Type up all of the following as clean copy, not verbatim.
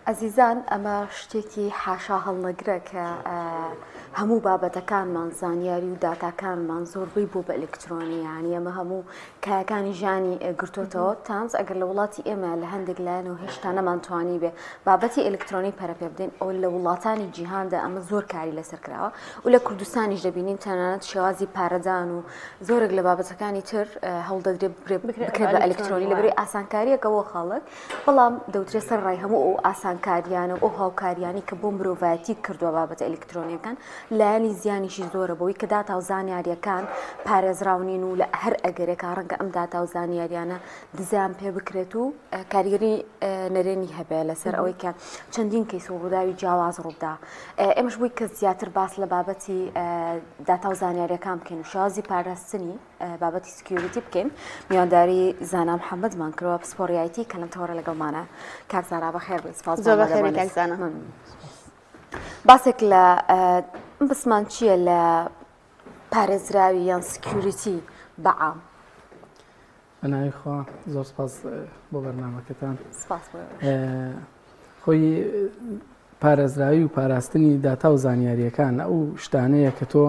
ئەزیزان ئەمە شتێکی حاشا هەڵنەگرە کە هەموو بابەتەکانمان زانیاری و داتاکانمان زۆربەی بۆ بە ئەلکترۆنیانی ئەمە هەموو کایەکانی ژانی گرتوتەوە تانس ئەگەر لە وڵاتی ئێمە لە هەندێک لایەنەوە هێشتا نەمانتوانی بێ بابەتی ئەلکترۆنی پەرەپێ بدەین ئەو لە وڵاتانی جیهاندا ئەمە زۆر کاری لەسەر کراوە و لە کوردستانیش دەبینین تەنانەت شێوازی پارەدان و زۆرێک لە بابەتەکانی تر هەڵدەدرێت بکرێت بە ئەلکترۆنی لەبەرەوەی ئاسانکاریەکەەوە خەڵک بەڵام دەوترێت سەر ڕای هەموو ئەو ئاسانکاریانە ئەو هاوکاریانی کە بۆ مرۆڤایەتی کردووە بابەتە ئەلکترۆنیەکان لایەنی زیانیشی زۆرە بەوەی کە داتا و زانیاریەکان پارێزراونین و لە هەر ئەگەرێکا ڕەنگە ئەم داتا و زانیاریانە دزیان پێ بکرێت و کاریگەری نەرێنی هەبێ لەسەر ئەوەی کە چەندین کەیس و ڕووداوی جیاواز ڕوودا ئێمەش بووی کە زیاتر باس لە بابەتی داتا و زانیاریەکان بکەین و شێوازی پاراستنی بابەتی سکیوریتی بکەین میوانداری زانا محەممەدمان کردەوە پسپۆڕیایەتی کە لەم تەوەرە لەگەڵمانە کاکزانا بەخێر باسێک لە بسمان چییە لە پارێزراوی یان سکیوریتی بەعام ئەناویخوا زۆر سپاس بۆ بەرنامەکەتان سپاس خۆی پارێزراوی و پاراستنی داتا و زانیاریەکان ئەو شتانەیە کە تۆ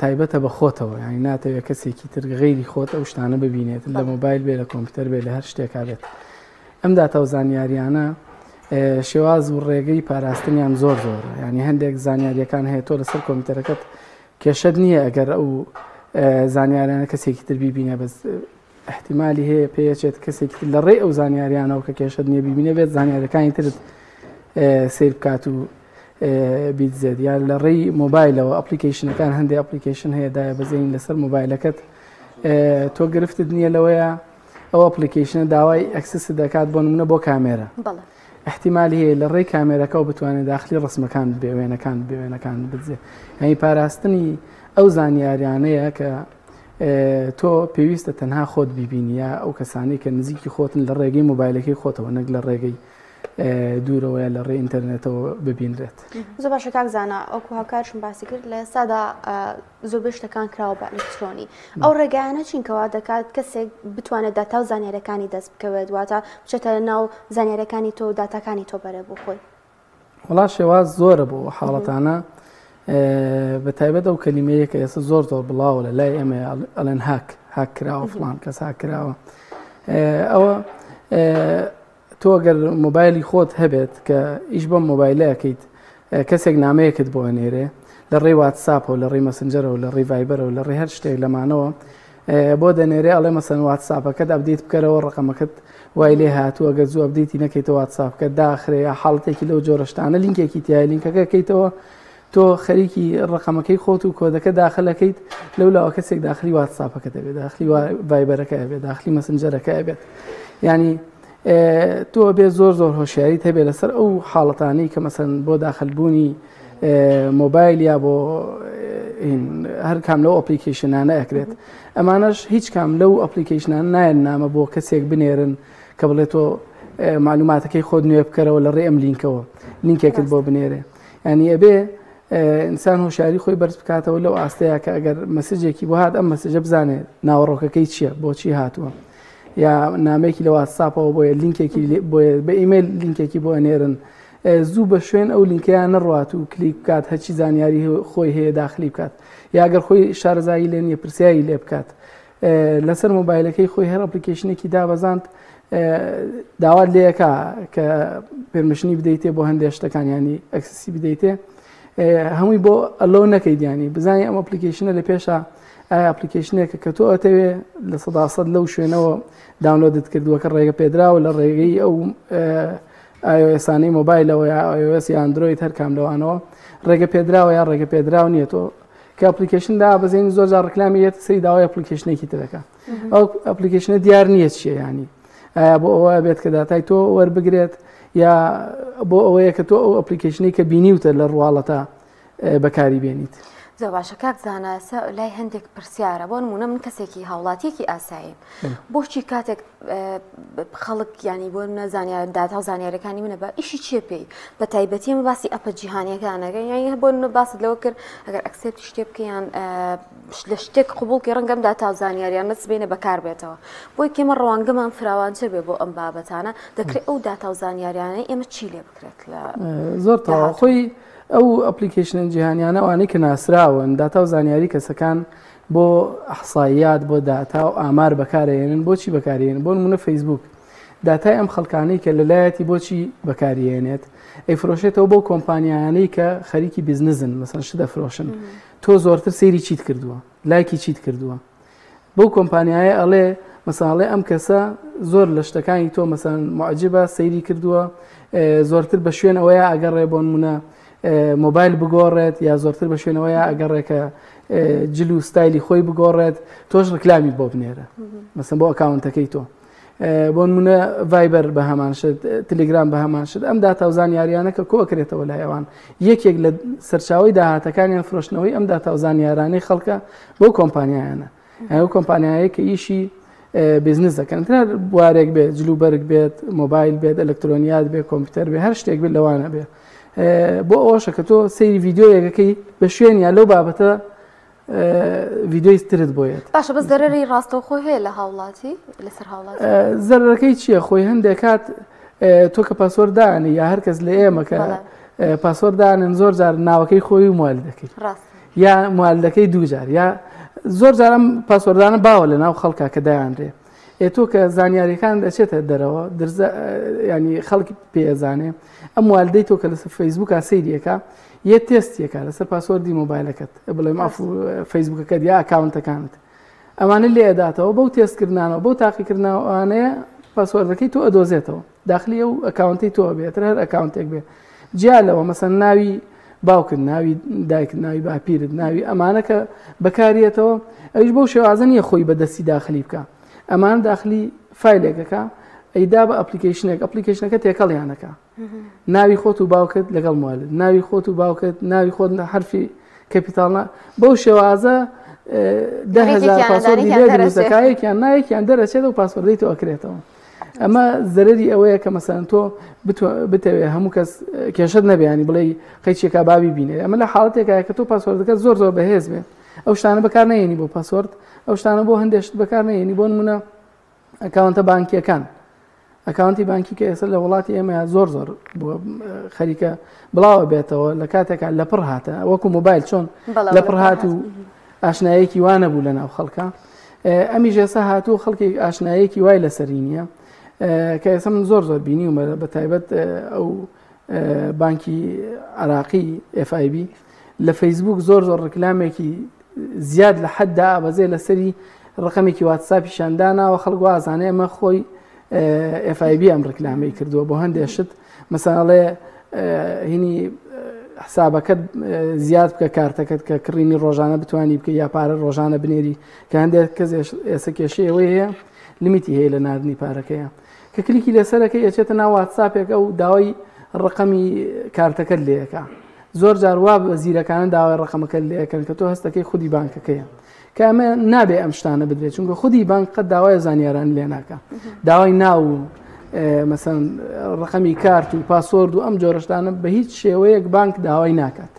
تایبەتە بە خۆتەوە یانی ناتەوێت کەسێکی تر غەیری خۆت ئەو شتانە ببینێت لە مۆبایل بێ لە کۆمپیوتەر بێ لە هەر شتێکا بێت ئەم داتا و زانیاریانە شێواز و ڕێگەی پاراستنیان زۆر زۆرە ینی هەندێک زانیاریەکان هەیە تۆ لەسەر کۆمپیوتەرەکەت کێشەت نییە ئەگەر ئەو زانیاریانە کەسێکی تر بیبینە بەس احتیمالی هەیە پێچێت کەسێکی تر لە ڕێی ئەو زانیاریانەوە کە کێشەت نییە بیبینە بێت زانیاریەکانی ترت سیر بکات و بیتزێت یان لە ڕێی مۆبایلەوە ئەپلیکیشنەکان هەندێک ئەپلیکیشن هەیە دایە بەزین لەسەر مۆبایلەکەت تۆ گرفتت نییە لەوەیە ئەو ئەپلیکیشنە داوای ئەکسس دەکات بۆ نمونە بۆ کامێرە احتیمالی هەیە لە ڕێی کامێرەکە و بتوانێت داخلی ڕسمەکان بێوێنەکان بجێ یعنی پاراستنی ئەو زانیاریانەیە کە تۆ پێویستە تەنها خۆت بیبینی یا ئەو کەسانی کە نزیکی خۆتن لە ڕێگەی مۆبایلەکەی خۆتەوە نەک لە ڕێگەی دوورەوەی لە ڕێی ئینتەرنێتەوە ببینرێت زۆر باشە کاکزانە ئەوکو هاوکارشم باسی کرد لە ئێستادا زۆربەی شتەکان کراوە بە ئەلکترۆنی ئەو ڕێگایانە چینکەوە دەکات کەسێک بتوانێت داتا و زانیاریەکانی دەست بکەوێت واتە بچێتە ناو زانیاریەکانی تۆ و داتاکانی تۆ بەرە بۆ خۆی وڵا شێواز زۆرە بۆ حاڵەتانە بە تایبەت ئەو کەلیمەیە کە ئێستا زۆر بڵاوە لە لای ئێمە ئەڵێن هاک کراوە فڵان کەس هاک کراوە ئەوە تۆ ئەگەر مۆبایلی خۆت هەبێت کە ئیش بەم مۆبایلەکەیت کەسێک نامەیەکت بۆ نێرێ لە ڕێی واتساپە و لە ڕێی مەسنجەرە و لە ڕێی ڤایبەرە و لە ڕێی هەر شتێک لەمانەوە بۆ دەنێرێ ئەڵێ مەسەن واتساپەکەت ئەبدیت بکەرەوە ڕقەمەکەت وای لێ هاتووە ئەگەر زوو ئەبدیتی نەکەیتەوە واتساپکە داخرێ یا حاڵەتێکی لەو جۆرەشتانە لینکێکی تایە لینکەکە کەیتەوە تۆ خەریکی ڕقەمەکەی خۆت و کۆدەکە داخلەکەیت لەولاوە کەسێک داخلی واتساپەکە دەبێت داخلی ڤایبەرەکە هەبێت داخلی مەسنجەرەکە هەبێت ینی تۆ بێ زۆر هۆشیاریت هەبێت لەسەر ئەو حاڵەتانی کە مەسەن بۆ داخلبوونی مۆبایل یا بۆ هەر کام لەو ئەپلیکیشنانە ئەکرێت ئەمانەش هیچ کام لەو ئەپلیکیشنان نایەن نامە بۆ کەسێک بنێرن کە بڵێت تۆ معلوماتەکەی خۆت نوێ بکەرەوە لە ڕێ ئەم لینکەوە لینکێکت بۆ بنێرێ ینی ئەبێ ئینسان هۆشیاری خۆی بەرز بکاتەوە لەو ئاستەیە کە ئەگەر مەسیجێکی بۆ هات ئەم مەسیجە بزانێت ناوەڕۆکەکەی چییە بۆچی هاتووە یا نامێکی لە واتساپەوە بۆیە لینکێکی بە ئیمەیل لینکێکی بۆ ئەنێرن زوو بە شوێن ئەو لینکیان نەڕات و کلیک بکات هەچی زانیاری خۆی هەیە داخلی بکات یاگەر خۆی شارەزایی لێ نیە پرسیایی لێ بکات لەسەر مۆبایلەکەی خۆی هەر ئەپلیکیشنێکی دابەزاند داوات لێەکە کە پێرمشنی بدەیتێ بۆ هەندێک شتەکان ینی ئەکسسی بدەیتێ هەمووی بۆ ئەلۆ نەکەیت ینی بزانانی ئەم ئەپلیکیشنە لە پێشە ئایا ئەپلیکیشنێکە کە تۆ ئەتەوێ لە 100% لەو شوێنەوە داونلۆدت کردووەکە ڕێگە پێدراوە لە ڕێگەی ئەو iOS-انی مۆبایلەوە یا iOS یا ئەندرۆید هەر کام لەوانەوە ڕێگە پێدراوە یا ڕێگە پێدراو نییە تۆ کە ئەپلیکیشن دا بەزێنی زۆر جار ڕکلامی یەت سەری داوای ئەپلیکیشنێکی ترەکە ئەو ئەپلیکیشنە دیار نییە چییە ینی ئایا بۆ ئەوە بێت کە داتای تۆ وەربگرێت یا بۆ ئەوەیە کە تۆ ئەو ئەپلیکیشنەی کە بینیوتە لە ڕواڵەتە بەکاری بێنیت زۆر باشە کاک زاناسە لای هەندێک پرسیارە بۆ نمونە من کەسێکی هاوڵاتیەکی ئاساییم بۆچی کاتێک خەڵک ینی بۆ نەزانیان داتا و زانیاریەکانی منە بە ئیشی چیە پێی بە تایبەتی ئەمە باسی ئەپە جیهانیەکانەکە یانی بۆ باست لەوە کرد ئەگەر ئەکسپت شتێ بکەیان لە شتێک قبولکی ڕەنگەم داتا و زانیاریان نەسبێنە بەکار بێتەوە بۆی کێمە ڕەوانگەمان فراوانتر بێ بۆ ئەم بابەتانە دەکرێت ئەو داتا و زانیاریانەی ئێمە چی لێ بکرێت لە زۆر خۆی ئەو ئەپلیکیشنن جیهانیانە ئەوانەی کە ناسراون داتا و زانیاری کەسەکان بۆ ئەحساییات بۆ داتا و ئامار بەکارهێنن بۆچی بەکارهێنن بۆ نمونە فەیسبوک داتای ئەم خەڵکانەی کە لەلایەتی بۆچی بەکارهێنێت ئەیفرۆشێتەوە بۆ کۆمپانیانەی کە خەریکی بیزنسن مەسەن شت دەفرۆشن تۆ زۆرتر سەیری چیت کردووە لایکی چیت کردووە بەو کۆمپانیایە ئەڵێ مەساڵێ ئەم کەسە زۆر لە شتەکانی تۆ مەسەن معجبە سەیری کردووە زۆرتر بە شوێن ئەوەیە ئەگەڕێ بۆ نمونە مۆبایل بگۆڕێت یا زۆرتر بە شوێنەوەیە ئەگەڕێکە جل و ستایلی خۆی بگۆڕێت تۆش ڕکلامی بۆ بنێرە مەسەن بۆ ئەکاونتەکەی تۆ بۆ نمونە ڤایبەر بە هەمان شت تەلێگرام بە هەمان شت ئەم داتا و زانیاریانە کە کۆکرێتەوە لای ئەوان یەکێک لە سەرچاوی داهاتەکانیان فرۆشتنەوەی ئەم داتا و زانیارانەی خەڵکە بۆ کۆمپانیایانە ئەو کۆمپانیایە کە ئیشی بیزنس دەکەن تەنها بوارێک بێت جلوبەرگ بێت مۆبایل بێت ئەلکترۆنیات بێت کۆمپیوتەر بێت هەر شتێک بێت لەوانە بێت بۆ ئەوەشە کە تۆ سەیری ڤیددیۆیەکەکەی بە شوێنیان لەو بابەتە ڤیددیۆی ترت بۆیێت باشە بەس دەرەری ڕاستەوخۆ هەیە لە هاوڵاتی لەسەر هاوڵاتی زەرەکەی چییە خۆی هەندێک کات تۆ کە پاسوەرددانی یا هەر کەس لە ئێمە کە پاسوەرددانن زۆر جار ناوەکەی خۆی و موال دەکەیت یا موالدەکەی دووجار یا زۆر جارم پاسوەرددانە باوە لە ناو خەڵکا کە دایانرێ تۆ کە زانیاریەکان دەچێتە دەرەوە ینی خەڵکی پێزانێ ئەم والدەی تۆ کە لەسەر فەیسبووکە سەیریەکە یە تێستیەکە لەسەر پاسوەردی مۆبایلەکەت بڵێم فەیسبووکەکەت یا ئەکاونتەکانت ئەمانە لێ ئەداتەوە بەو تێستکردنانەوە بەو تاقیکردنەوەیە پاسوەردەکەی تۆ ئەدۆزێتەوە داخلی ئەو ئەکاونتی تۆ بێتتر هەر ئەکاونتێک بێ جیا لەوە مەسەن ناوی باوکن ناوی دایکت ناوی باپیرت ناوی ئەمانە کە بەکارێتەوە ئەویش بەو شێوازە نیە خۆی بەدەستی داخلی بکە ئەمان داخلی فایلێکەکە ئەیدا بە ئەپلیکیشنەکە تێکەڵیانەکە ناوی خۆت و باوکت لەگەڵ موالد ناوی خۆت و باوکت ناوی خۆت حرفی کەپیتاڵە بەو شێوازە 10,000 پاسوەردی لێ دروستەکایەکیان نایەکیان دەرەچێت و پاسوەردەی تۆ ئەکرێتەوە ئەمە زەرەری ئەوەیە کە مەسەن تۆ بتەوێت هەموو کەس کێشت نەبیانی بڵێ قەیچێکا بابی بینێ ئەمە لە حاڵەتێکە کە تۆ پاسوەردەکە زۆر زۆر بەهێز بێت ئەو شتانە بەکار نەهێنی بۆ پاسوەرد ئەو شتانە بۆ هەندێشت بەکار نەهێنی بۆ نمونە ئەکاونتە بانکیەکان ئەکاونتی بانکی کە ئێستا لە وڵاتی ئێمە زۆر بۆ خەریکە بڵاوە بێتەوە لە کاتێکە لەپڕ هاتە وەکو مۆبایل چۆن لەپڕ هات و ئاشنایەکی وانە بوو لەناو خەڵکە ئەمیش ئێستا هاتوو خەڵکی ئاشنایەکی وای لەسەری نییە کە ئێستا من زۆر بینیومە بە تایبەت ئەو بانکی عراقی FIB لە فەیسبوک زۆر ڕکلامێکی زیاد لە حەددا ئابەزێ لەسەری ڕقەمێکی واتساپی شانداناوە خەڵک وازانێ ئەمە خۆی FIB ئەم ڕکلامی کردووە بۆ هەندێشت مەساڵێ هینی حسابەکەت زیاد بکە کارتەکەت کە کڕینی ڕۆژانە بتوانانی بکە یا پارە ڕۆژانە بنێری کە هەندێک کەس ئێستا کێشەی ئەوەی هەیە لیمیتی هەیە لە نردنی پارەکەیە کە کلیکی لەسەرەکە ئەچێتە ناو واتساپێک ئەو داوای ڕقەمی کارتەکەت لێەکە زۆر جار وا بە زیرەکانە داوای ڕقەمەکە لێەکەن کە تۆ هەستەکەی خودی بانکەکەیە کە ئەمە نابێ ئەم شتانە بدرێت چونکە خودی بانک قەت داوای زانیاران لێ ناکە داوای ناو مەسەن ڕقەمی کارت و پاسوەرد و ئەم جۆرەشتانە بە هیچ شێوەیەک بانک داوای ناکات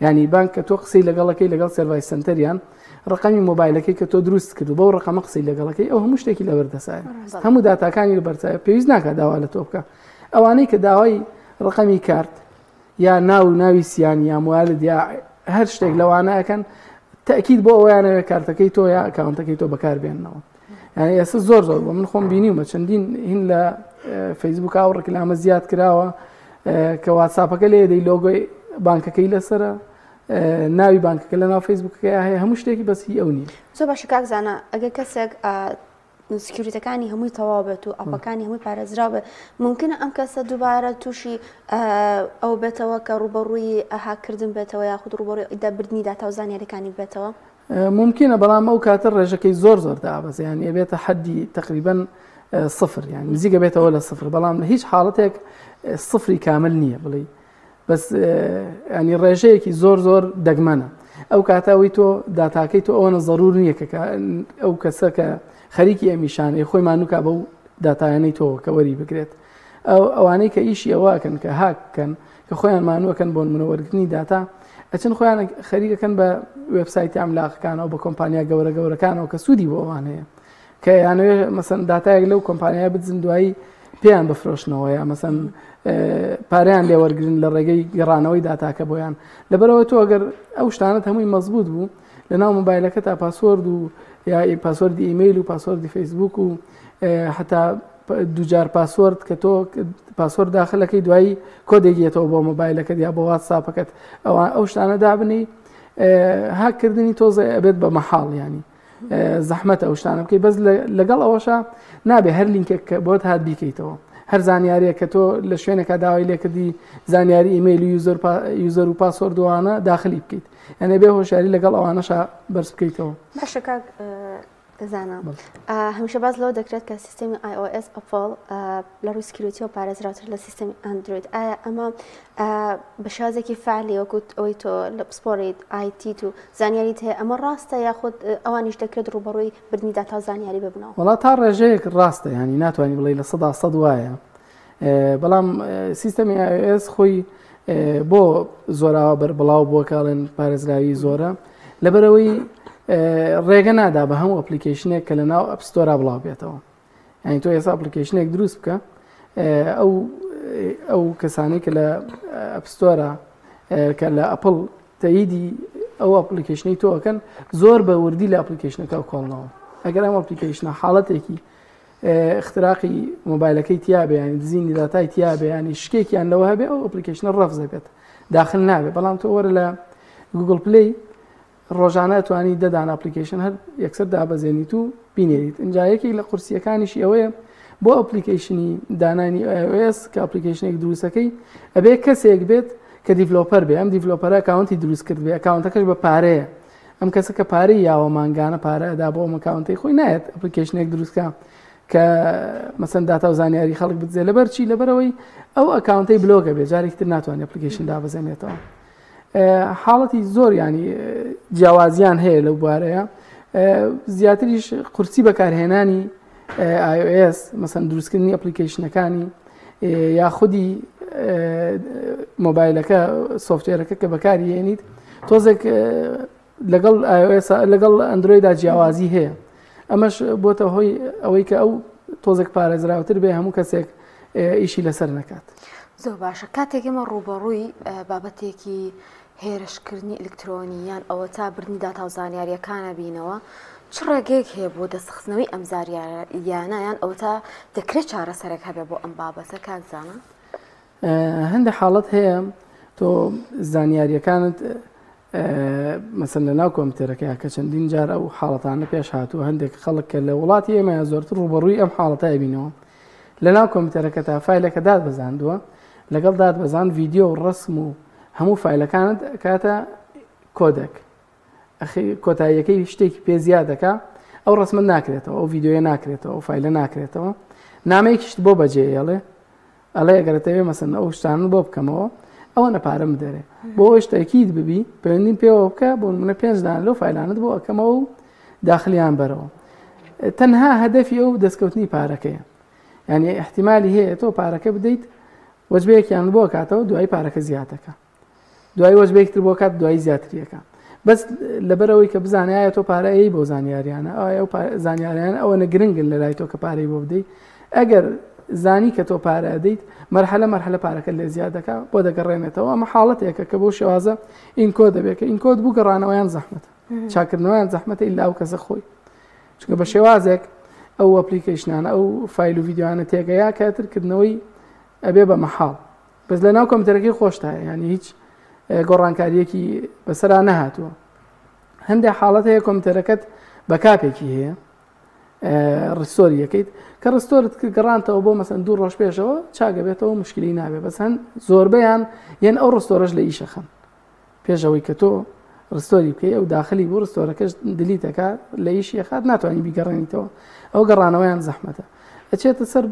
ینی بانک کە تۆ قسەی لەگەڵەکەی لەگەڵ سەروای سنتەریان ڕقەمی مۆبایلەکەی کە تۆ دروست کرد بەو ڕقەمە قسەی لەگەڵەکەی ئەو هەموو شتێکی لەبەردەسایە هەموو داتاکانی لەبەرچایە پێویست ناکات داوا لە تۆ بکە ئەوانەی کە داوای ڕقەمی کارت یا ناوی سییان یا موالد یا هەر شتێک لەوانەکەن تاکید بۆ ئەویانەوە کارتەکەی تۆ یا ئەکاونتەکەی تۆ بەکاربێنەوە یعنی ئێستا زۆر بۆ من خۆم بینیومە چەندین هین لە فەیسبووک و ڕکلامە زیاد کراوە کە واتساپەکە لێ دەی لۆگۆی بانکەکەی لەسرە ناوی بانکەکە لە ناو فەیسبووکەکە هەیە هەموو شتێکی بەسی ئەو نیە زۆر باشە کاک زانە ئەگەر کەسێک سکیوریتەکانی هەمووی تەواو بێت و ئەپەکانی هەمووی پارێزرا بێت ممکنە ئەم کەسە دووبارە تووشی ئەو بێتەوە کە ڕوبەڕووی ئەهاکردن بێتەوە یاخود ڕوبەڕووی دابردنی داتا و زانیاریەکانی بێتەوە ممکنە بەڵام ئەو کاتە ڕێژەکەی زۆر دابەز یعنی ئەبێتە حەدی تقریبا صفر یعنی نزیکە بێتەوە لە صفر بەڵام لە هیچ حاڵەتێک صفری کامل نییە بڵێ بەس ینی ڕێژەیەکی زۆر دەگمەنە ئەو کاتاوی تۆ داتاکەی تۆ ئەوەنە ضرور نییە کە ئەو کەسە کە خەریکی ئەمیشانەی خۆی مانووکە بەو داتایانەی تۆ کە وەری بگرێت ئەوانەی کە ئیشی ئەوەکەن کە هاککەن کە خۆیان مانووەکەن بۆ منەوەرگرتنی داتا ئەچن خۆیان خەریکەکەن بە وێبسایتی ئەملاقەکانەوە بە کۆمپانیا گەورە گەورەکانەوە کە سوودی بۆ ئەوان هەیە کە یانوێ مەسەن داتایەک لەو کۆمپانیای بزن دوایی پێیان بفرۆشنەوە یا مەسەن پاریان لێوەرگرن لە ڕێگەی گەڕانەوەی داتاکە بۆیان لەبەرەوە تۆ ئەگەر ئەو شتانت هەمووی مەزبوط بوو لە ناو مۆبایلەکە تا پاسوەرد و یا پاسوەردی ئیمەیل و پاسوەردی فەیسبوک و حتا دووجار پاسوەرد کە تۆ پاسوەرد داخلەکەی دوایی کۆدێکێتەوە بۆ مۆبایلەکەت یا بۆ واتساپەکەت ئەو شتانە دابنی هاکردنی تۆزە ئەبێت بە مەحاڵ ینی زەحمەتە ئەو شتانە بکەی بەس لەگەڵ ئەوەشە نابێ هەر لینکێک بۆت هات بیکەیتەوە هەر زانیاریە کە تۆ لە شوێنێکە داوای لێکردی زانیاری ئیمەیل و یوزەر و پاسوەردوانە داخلی بکەیت یعنی بێ هۆشیاری لەگەڵ ئەوانەشە بەرز بکەیتەوە باشە کاک زانە هەمیشە باز لەوە دەکرێت کە سیستەمی iOS ئەپڵ لە ڕووی سکیورتی و پارێزراوتر لە سیستەمی ئەندروید ئایا ئەمە بە شازێکی فعلی وەکوت ئەوەی تۆ لە پسپۆڕیت ئایتی و زانیاریت هەیە ئەمە ڕاستە یاخود ئەوانیش دەکرێت ڕوبەڕووی بردننی داتا زانیاری ببنەوە وڵات تا ڕێژەیەک ڕاستە ینی ناتوانانی بڵێ لە 100% وایە بەڵام سیستەمی iOS خۆی بۆ زۆراوە بەربڵاو بۆ کاڵێن پارێزراوی زۆرە لەبەرەوەی ڕێگە نادا بە هەموو ئەپلیکیشنێک کە لە ناو ئەپستۆرا بڵاو بێتەوە یعنی تۆ ئێستا ئەپلیکیشنێک دروست بکە ئەو کەسانی کە لە ئەپستۆرا کە لە ئەپڵ تەییدی ئەو ئەپلیکیشنەی تۆکەن زۆر بە وردی لە ئەپلیکیشنەکە کۆڵنەوە ئەگەر ئەم ئەپلیکیشنە حاڵەتێکی اختراقی مۆبایلەکەی تیابێ ینی دزینی داتای تیابێ ینی شتێکیان لەوە هەبێ ئەو ئەپلیکیشنە ڕەفزە بێت داخل نابێ بەڵام تۆ وەرە لە گوگل پلی ڕۆژانە توانی دەدان ئەپلیکیشن هەر یەکسەر دابەزێنیت و بینێریت اینجایەکی لە قورسیەکانیشی ئەوەیە بۆ ئەپلیکیشنی دانانی iOS کە ئەپلیکیشنێک دروستەکەی ئەبێ کەسێک بێت کە دیڤلۆپەر بێ ئەم دیڤلۆپەرە ئەکاونتی دروست کرد بێ ئەکاونتەکەش بە پارەیە ئەم کەسە کە پارەی یاوە مانگانە پارە ئەدا بۆ ئەم ئەکاونتەی خۆی نایەت ئەپلیکیشنێک دروستکە کە مەسەن داتا و زانیاری خەڵک بدزێ لەبەر چی لەبەرەوەی ئەو ئەکاونتەی بلۆگە بێ جارێکی تر ناتوانێت ئەپلیکیشن دابەزێنێتەوە حاڵەتی زۆر ینی جیاوازیان هەیە لەو بوارەیە زیاتریش قورسی بەکارهێنانی iOS مەسەن دروستکردنی ئەپلیکیشنەکانی یا خودی مۆبایلەکە سۆفتوێرەکە کە بەکاری هێنیت تۆزێک لەگەڵ iOS لەگەڵ ئەندرویدا جیاوازی هەیە ئەمەش بۆتە هۆی ئەوەی کە ئەو تۆزێک پارێزراوتر بێ هەموو کەسێک ئیشی لەسەر نەکات زۆر باشە کاتێک ئێمە ڕوبەڕووی بابەتێکی هێرشکردنی ئەلکترۆنیان ئەوە تا بردننی داتا و زانیاریەکانە بینەوە چ ڕێگەیەک هەیە بۆ دەستخستنەوەی ئەم زانیاریانەیان ئەو تا دەکرێت چارەسەرێک هەبێ بۆ ئەم بابەتە کاکزانە هەندێک حاڵەت هەیە تۆ زانیاریەکانت مەسەن لە ناو کۆمپیوتەرەکەی کە چەندین جار ئەو حاڵەتانە پێش هاتووە هەندێک خەڵک کە لە وڵاتی ئێمە زۆرتر ڕوبەڕووی ئەم حاڵەتە بینەوە لە ناو کۆمپیوتەرەکە تا فایلەکە داد بەزاندووە لەگەڵ داد بەزان ڤیددیۆ و ڕسم و هەموو فایلەکانت کاتە کۆدێک کۆتاییەکەی شتێکی پێ زیاد دەکا ئەو ڕسمت ناکرێتەوە ئەو ڤیددیۆیە ناکرێتەوە ئەو فایلە ناکرێتەوە نامەیەکیشت بۆ بەجێ ئەڵێ ئەگەرەتەوێ مەسەن ئەو شتانن بۆ بکەمەوە ئەوە نەپارەم دەرێ بۆ ئەوش تاکید ببی پەیوەندیم پێوە بکە بۆ منە 5 دان لەو فایلانت بۆ ئەەکەمەوە و داخلیان بەرەوە تەنها هەدەفی ئەو دەستکەوتنی پارەکەیە یعنی احتیمالی هەیە تۆ پارەکە بدەیت وەجبەیەکیان بۆ کاتەوە دوای پارەکە زیاتەکە دوای وەجبەیەکتر بۆ کات دوای زیاتریەکە بەس لەبەرەوەی کە بزانایە تۆ پارەیە بۆ زانیاریانە ئەو زانیاریان ئەوە نەگرنگن لە لای تۆ کە پارەی بۆ بدەیت ئەگەر زانی کە تۆ پارە دەیت مەرحلە پارەکە لێ زیاد دەکا بۆ دەگەڕێنێتەوە ئەمە حاڵەتێکە کە بۆ شێوازە این کۆ دەبێت کە این کۆد بوو گەڕانەوەیان زەحمەتە چاکردنەوەیان زەحمەتە ئیلا ئەو کەسە خۆی چونکە بە شێوازێک ئەو ئەپلیکیشنانە ئەو فایل و ڤیددیوانە تێگەیا کاترکردنەوەی ئەبێ بە مەحاڵ بەس لە ناو کۆمپیوتەرەکەی خۆشتایە ینی هیچ گۆڕانکاریەکی بەسەرا نەهاتووە هەندێک حاڵەت هەیە کۆمپیوتەرەکەت بە کاپێکی هەیە ڕستۆری یەکەیت کە ڕستۆرت گەڕانتەوە بۆ مەسەن 2 ڕۆژ پێشەوە چاگە بێتەوە مشکلی نابێت بەس هەند زۆربەیان یەن ئەو ڕستۆرەش لە ئیشەخەن پێشەوەی کە تۆ ڕستۆری بکەی ئەو داخلی بۆ ڕستۆرەکەش دلیتەکە لە ئیشی خات ناتوانانی بیگەڕێنیتەوە ئەو گەڕانەوەیان زەحمەتە ئەچێتە سەر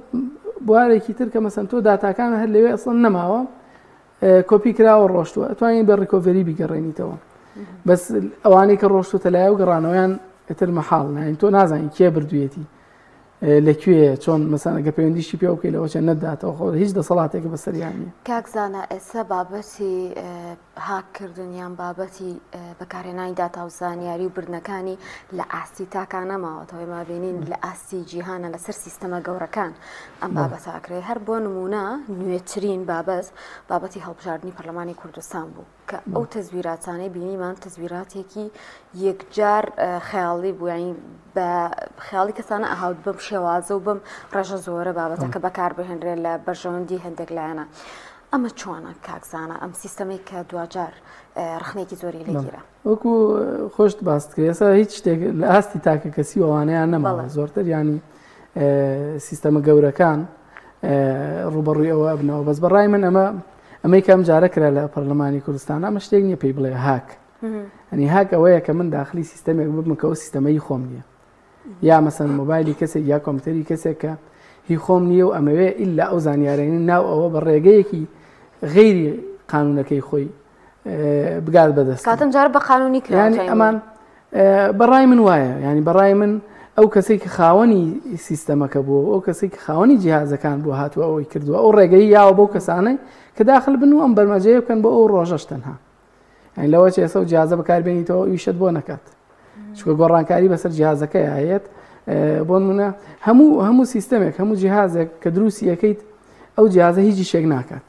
بوارێکی تر کە مەسەن تۆ داتاکان هەر لەوێ ئەسڵ نەماوە کۆپی کراوە ڕۆشتووە ئەتوانین بە ڕیکۆڤەری بیگەڕێنیتەوە بەس ئەوانەی کە ڕۆشتوتە لای و گەڕانەوەیان ئتر مەحاڵ یانی تۆ نازانی کێ بردوێتی لەکوێ چۆن مەسانە گە پەیوەندیشی پێ بکەی لەوە چێ نەداتەوە خۆ هیچ دەسەڵاتێک بەسەریان نیە. کاکزانە ئێستا بابەتی هاکردنیان بابەتی بەکارهێنانی داتا و زانیاری و بردنەکانی لە ئاستی تاکان نەماوەتەوەی ما بینین لە ئاستی جیهانە لەسەر سیستەمە گەورەکان ئەم بابەت ئاکرێ هەر بۆ نمونە نوێترین بابەتی هەڵبژاردننی پەرلەمانی کوردستان بوو کە ئەو تەزویراتانەی بینیمان تەزویراتێکی یەکجار خەیاڵی بوو یانی بە خەیاڵی کەسانە ئاهاوت بەم شێوازە و بەم ڕێژە زۆرە بابەتەکە بەکار بهێنرێت لە بەرژەوەندی هەندێک لایەنە. ئەمە چۆنە کاکزانە ئەم سیستەمەی کە دوجار ڕخنێکی زۆری لەگیرە وەکو خۆشت باست کرد ئێستا هیچ شتێک لە ئاستی تاکە کەسی ئەوانەیان نەماوە زۆرتر ینی سیستەمە گەورەکان ڕوبەڕووی ئەوە بنەوە بەس بەڕای من ئەمەی کەم جارە کرا لە پەرلەمانی کوردستان ئەمە شتێک نییە پێی بڵێ هاک ئەنی هاک ئەوەیە کە من داخلی سیستەمێک ببم کە ئەو سیستەمەی خۆم نییە یا مەسەن مۆبایلی کەسێک یا کۆمپیوتەری کەسێک کە هی خۆم نییە و ئەمەوێ ئیلا ئەو زانیارێنی ناو ئەوە بە ڕێگەیەکی غیری قانونەکەی خۆی بگات بەدەست کاتم جار بە قانونی کرد ئەمان بەڕای من وایە ینی بەڕای من ئەو کەسێک کە خاوەنی سیستەمەکە بووە ئەو کەسێک کە خاوەنی جیهازەکان بوو هاتووە ئەوەی کردووە ئەو ڕێگەی یاوە بەو کەسانەی کە داخل بن و ئەم بەرمەجەیە بکەن بۆ ئەو ڕۆژەش تەنها ینی لەوە چ ئێستا و جیهازە بەکاربێنیتەوە ئیشت بۆ نەکات چونکە گۆڕانکاری بەسەر جیهازەکەی هەیەت بۆ نمونە هەموو سیستەمێک هەموو جیهازێک کە دروستی یەکەیت ئەو جیهازە هیچی شێک ناکات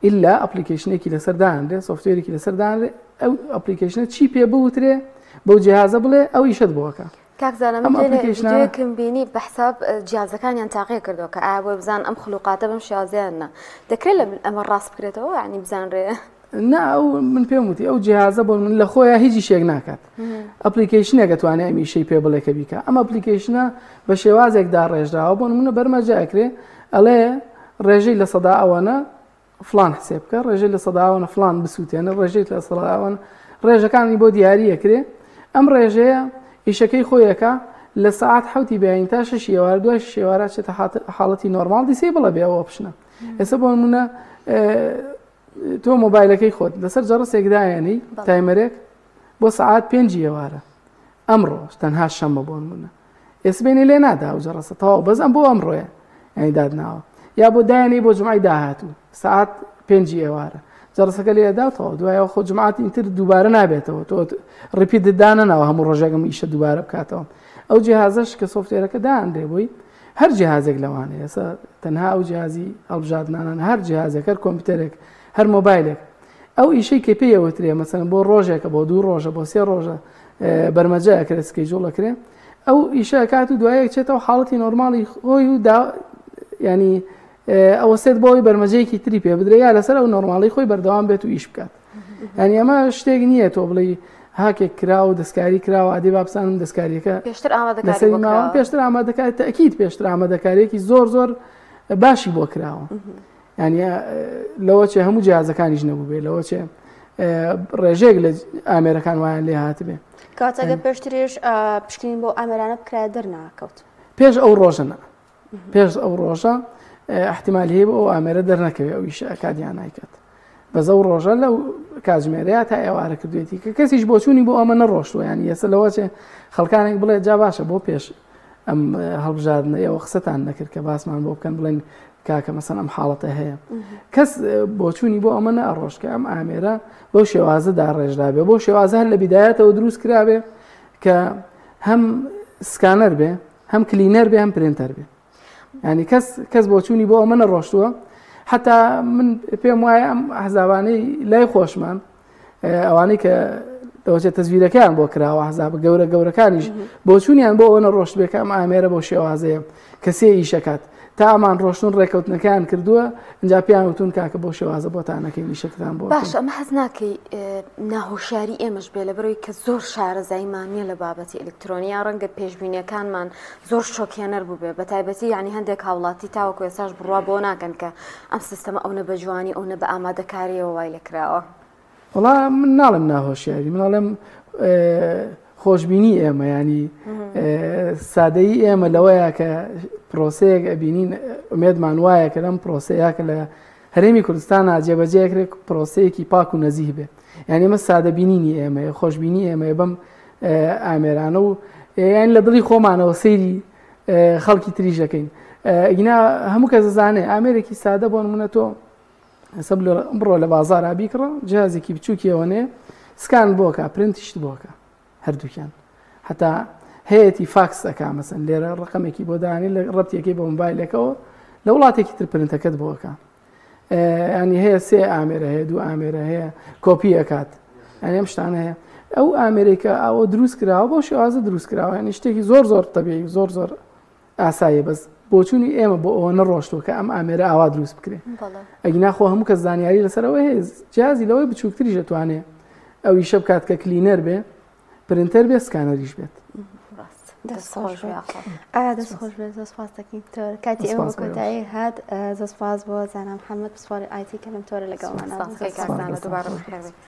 ئللا ئەپلیکیشنێکی لەسەردانرێ سۆفتوێرێکی لەسەردانرێ ئەو ئەپلیکیشنە چی پێ بوترێ بەو جیهازە بڵێ ئەو ئیشت بۆەکە. کاکزانەکەم بینی بە حساب جیهازەکانیان تاقیە کردەوە کە ئایا بۆ بزان ئەم خولوقاتە بەم شازیانە دەکرێت لە ئەمە ڕاست بکرێتەوە ینی بزانڕێ نا ئەو من پێم وتی ئەو جیهازە بۆ من لە خۆیان هیچی شێک ناکات ئەپلیکیشنێک دەتوانێت ئەمیشەی پێ بڵێ کە بیکە ئەم ئەپلیکیشنە بە شێوازێکدا ڕێژراوە بۆ منە بەرمەجە ئەکرێ ئەڵێ ڕێژەی لە سەدا ئەوەنە فلان حسێب بکە ڕێژەی لە سەداوەنە فلان بسووتێنە ڕێژەی لە سەداوەن ڕێژەکانی بۆ دیاریەکرێ ئەم ڕێژەیە ئیشەکەی خۆیەکە لە ساعت حوتی بین تا 6 ئێوار دوای 6 ئێوارە چێتە حاڵەتی نۆرماڵ دیسێ بڵە بێ ئەوە بشنە ئێستا بۆ نمونە تۆ مۆبایلەکەی خۆت لەسەر جەڕسێکدایەنی تایمەرێک بۆ ساعت 5 ئێوارە ئەمڕۆ تەنها شەمە بۆ نمونە ئێسبێنی لێ نادا و جەڕسە تەواو بەس ئەم بۆ ئەمڕۆیە ینی دادناوە یا بۆ دایانی بۆ جمعی داهاتوو ساعت 5 ئێوارە جەڕسەکە لێداوتەوە دوایەوە خۆ جمعاتی ئینتر دووبارە نابێتەوە تۆ ڕپیت دانەناوە هەموو ڕۆژێکم ئیشە دووبارە بکاتەوە ئەو جیهازەش کە سۆفتوێرەکە داهاندێ بووی هەر جیهازێک لەوانەیە ئێستا تەنها ئەو جیهازی هەڵبژاردنانان هەر جیهازێک هەر کۆمپیوتەرێک هەر مۆبایلێک ئەو ئیشەی کە پێیەوەترێ مەسەن بۆ ڕۆژێکە بۆ 2 ڕۆژە بۆ 3 ڕۆژە بەرمەجە ئەکرێت سکەیجوڵەکرێ ئەو ئیشە کات و دوایەک چێتەوە حاڵەتی نۆرماڵی خۆی و ینی ئەوە سێت بۆی بەرمەجەیەکی تری پێ بدرێ یا لەسەر ئەو نۆرماڵی خۆی بەردەوام بێت و ئیش بکات ینی ئەمە شتێک نییە تۆ بڵێ هاکێک کرا و دەستکاری کراوە ئادێ بابسانم دەستکاریەکە پێشتر ئامادەکاری تەکید پێشتر ئامادەکاریەکی زۆر باشی بۆ کراوە ینی لەوە چێ هەموو جیهازەکانیش نەبوو بێ لەوە چێ ڕێژێک لە ئامێرەکان وایان لێ هاتبێ کاتەگە پێشتریش پشکنین بۆ ئامێرانە بکرایە دەرناکەوت پێش ئەو ڕۆژەنە پێش ئەو ڕۆژە احتیمال هەیە بۆ ئەو ئامێرە دەرنەکەوێت ئەو ئیش ئەکادیان نایکات بەزە و ڕۆژە لەو کاتژمێرەیە تا ئێوارە کردوێتی کە کەسیش بۆچوونی بۆ ئەمە نەڕۆشتوە ینی ئێستا لەوە چێ خەڵکانێک بڵێ جا باشە بۆ پێش ئەم هەڵبژاردنە ئێوە قسەتان نەکرد کە باسمان بۆ بکەن بڵێن کاکە مەسەن ئەم حاڵەتە هەیە کەس بۆچوونی بۆ ئەمە نەڕۆشکە ئەم ئامێرە بۆ شێوازەدا ڕێژرابێ بۆ شێوازە هەر لە بیدایەتەوە دروست کرابێ کە هەم سکانەر بێ هەم کلینەر بێ هەم پرینتەر بێ ینی کەس بۆچوونی بۆ ئەمە نەڕۆشتووە حتا من پێم وایە ئەم ئەحزابانەی لای خۆشمان ئەوانەی کە دەوچێت تەزویرەکەیان بۆ کراوە ئەحزاب گەورەکانیش بۆچوونیان بۆ ئەوە نەڕۆشت بێ کە ئەم ئامێرە بۆ شێوازەیە کە سێ ئیشەکات تا ئەمان ڕۆشتون ڕێکەوتنەکەیان کردووە اینجا پێیان وتون کاکە بۆ شێوازە بۆتانەکەی نیشەکتان بۆ باش ئەمە حەز ناکەی ناهۆشیاری ئێمەش بێ لەبەرەوەی کە زۆر شارەزاییمان نییە لە بابەتی ئەلکترۆنیا ڕەنگە پێشبینیەکانمان زۆر شۆکێنەر بوو بێ بە تایبەتی یعنی هەندێک هاوڵاتی تاوەکو ئێساش بڕوا بۆ ناکەن کە ئەم سیستەمە ئەو نە بە جوانی ئەو نە بە ئامادەکاریەوە وای لێکراوە وەڵام من ناڵم ناهۆشیاری مناڵێم خۆشببینی ئێمە ینی سادەیی ئێمە لەوەیە کە پرۆسەیەک ئەبینین ئومێدمان وایە کە لەم پرۆسەیە کە لە هەرێمی کوردستانە جێبەجێکرێک پرۆسەیەکی پاک و نەزیه بێ یعنی ئێمە سادەبینینی ئێمەیە خۆشببینی ئێمەیە بەم ئامێرانە و یان لە دڵی خۆمانەوە سەیری خەڵکی تریش دەکەین ئینا هەموو کەس دەزانێ ئامێرێکی سادە بۆ نمونە تۆ حساب بڕۆ لە بازارا بیکڕە جهازێکی بچووکیەوەنێ سکان بۆکە پرنتیشت بۆکە هەردووکیان هەتا هەیەی فاکس دەکا مەسەن لێرە ڕقمێکی بۆ دانی لە ڕەتێکی بۆ مۆبایلەکەەوە لە وڵاتێکی تر پرنتەکەت بۆکە ینی هەیە سێ ئامێرە هەیە دوو ئامێرە هەیە کۆپی ئەکات ئەم شتانە هەیە ئەو ئامریکا ئەوە دروست کراوە بۆ شێوازە دروست کراوە ینی شتێکی زۆر تەبیعی زۆر ئاساییە بەس بۆچوونی ئێمە بۆ ئەوە نەڕۆشتوە کە ئەم ئامێرە ئاوا دروست بکرێت ئەگی ناخۆ هەموو کەس زانیاری لەسەرەوە هەیە جیازی لەوەی بچووکتری دەتوانێت ئەوی شەب کات کە کلینەر بێ پرنتەر بێ سکانەریش بێت دەستخۆش بێت دەستپاس دەکەین تۆر کاتی ئێوە کۆتایی هات دەستپاس بۆ زانام محەممەد پسپۆری ئایتی کە لەم تۆرە لەگەڵمانە دووبارە